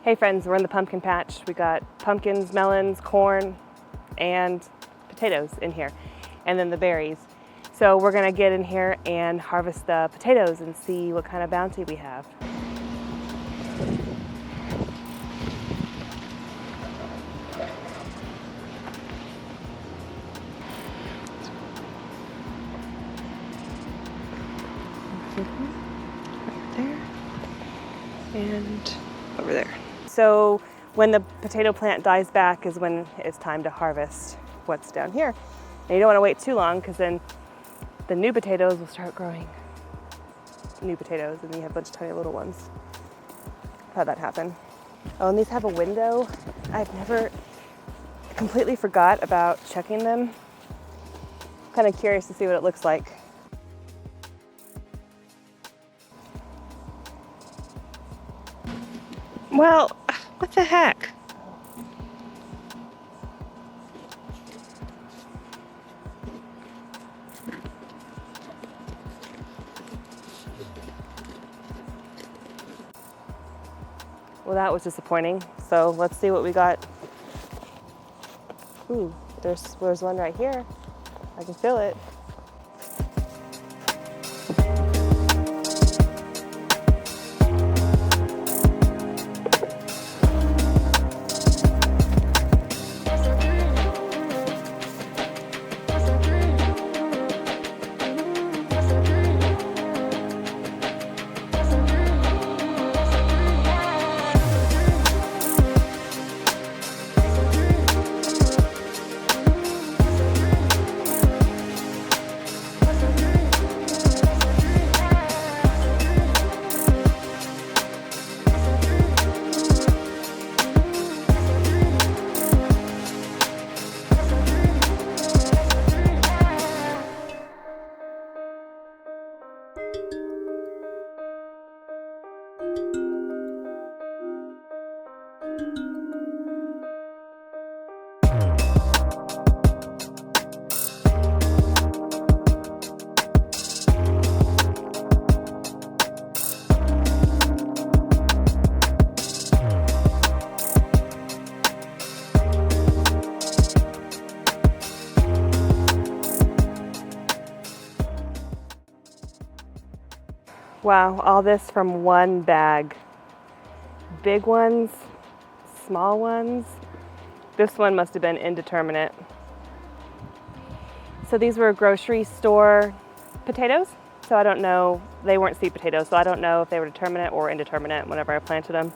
Hey friends, we're in the pumpkin patch. We got pumpkins, melons, corn, and potatoes in here, and then the berries. So we're gonna get in here and harvest the potatoes and see what kind of bounty we have. Right there, and over there. So when the potato plant dies back is when it's time to harvest what's down here. And you don't want to wait too long because then the new potatoes will start growing new potatoes and then you have a bunch of tiny little ones. How'd that happen? Oh, and these have a window. I've never completely forgot about checking them. I'm kind of curious to see what it looks like. Well, what the heck? Well, that was disappointing. So let's see what we got. Ooh, there's one right here. I can feel it. Wow, all this from one bag. Big ones, small ones. This one must have been indeterminate. So these were grocery store potatoes. So I don't know, they weren't sweet potatoes, so I don't know if they were determinate or indeterminate whenever I planted them.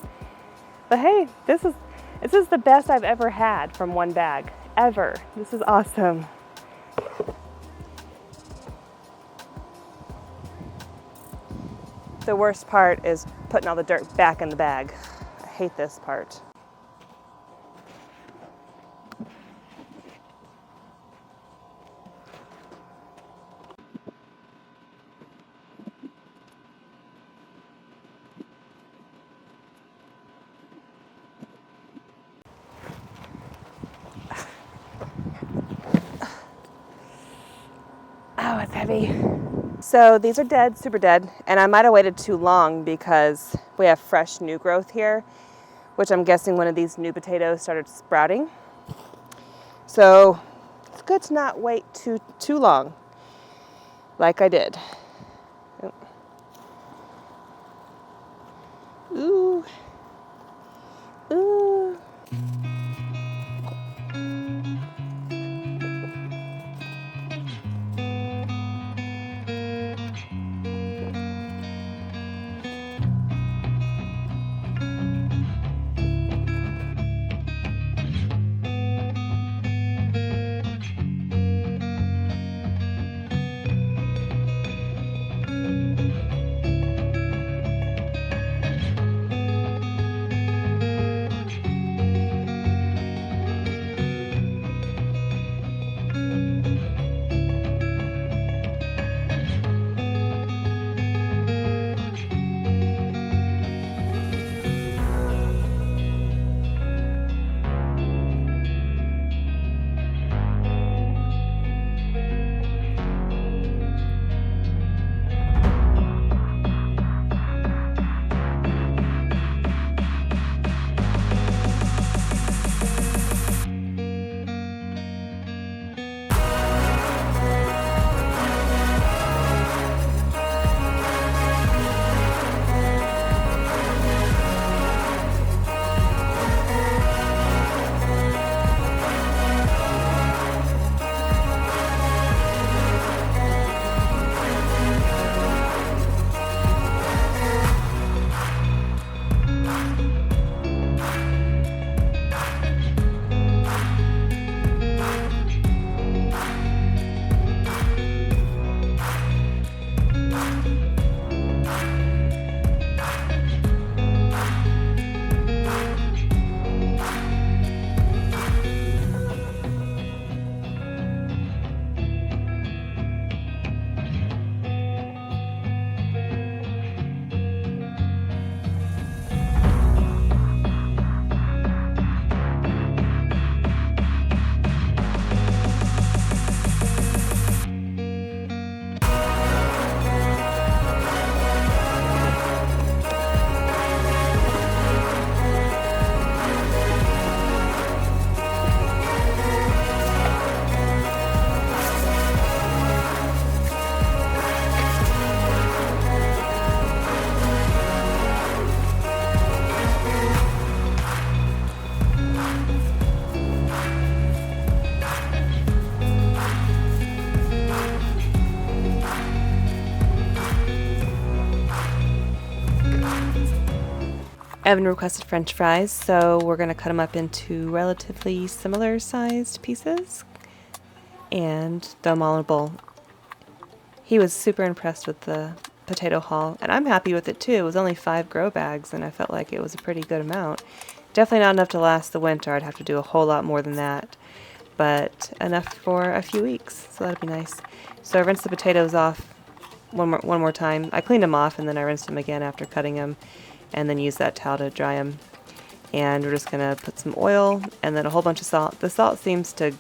But hey, this is the best I've ever had from one bag, ever. This is awesome. The worst part is putting all the dirt back in the bag. I hate this part. Oh, it's heavy. So these are dead, super dead, and I might have waited too long because we have fresh new growth here, which I'm guessing one of these new potatoes started sprouting. So it's good to not wait too long, like I did. Ooh, ooh. Evan requested French fries, so we're going to cut them up into relatively similar sized pieces and throw them all in a bowl. He was super impressed with the potato haul, and I'm happy with it too. It was only 5 grow bags, and I felt like it was a pretty good amount. Definitely not enough to last the winter. I'd have to do a whole lot more than that, but enough for a few weeks, so that'd be nice. So I rinsed the potatoes off one more time. I cleaned them off, and then I rinsed them again after cutting them, and then used that towel to dry them. And we're just gonna put some oil and then a whole bunch of salt. The salt seems to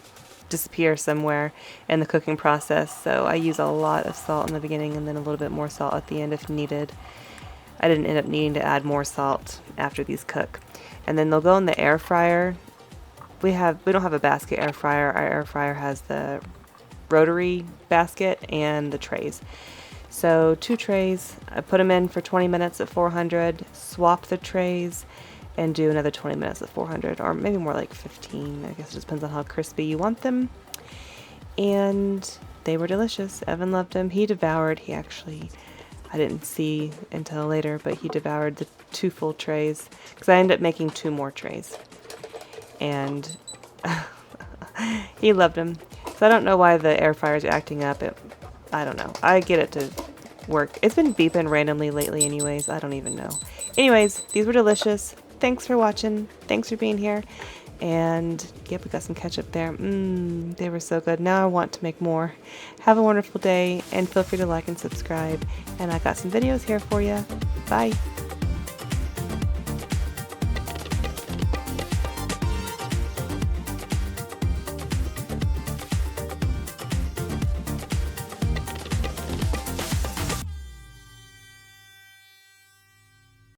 disappear somewhere in the cooking process, so I use a lot of salt in the beginning and then a little bit more salt at the end if needed. I didn't end up needing to add more salt after these cook. And then they'll go in the air fryer. We don't have a basket air fryer. Our air fryer has the rotary basket and the trays. So 2 trays, I put them in for 20 minutes at 400, swap the trays, and do another 20 minutes at 400, or maybe more like 15. I guess it just depends on how crispy you want them. And they were delicious. Evan loved them. He devoured. I didn't see until later, but he devoured the 2 full trays because I ended up making 2 more trays. And he loved them. So I don't know why the air fryer is acting up. I don't know. I get it to work. It's been beeping randomly lately anyways. I don't even know. Anyways, these were delicious. Thanks for watching. Thanks for being here. And yep, we got some ketchup there. They were so good. Now I want to make more. Have a wonderful day and feel free to like and subscribe. And I got some videos here for you. Bye.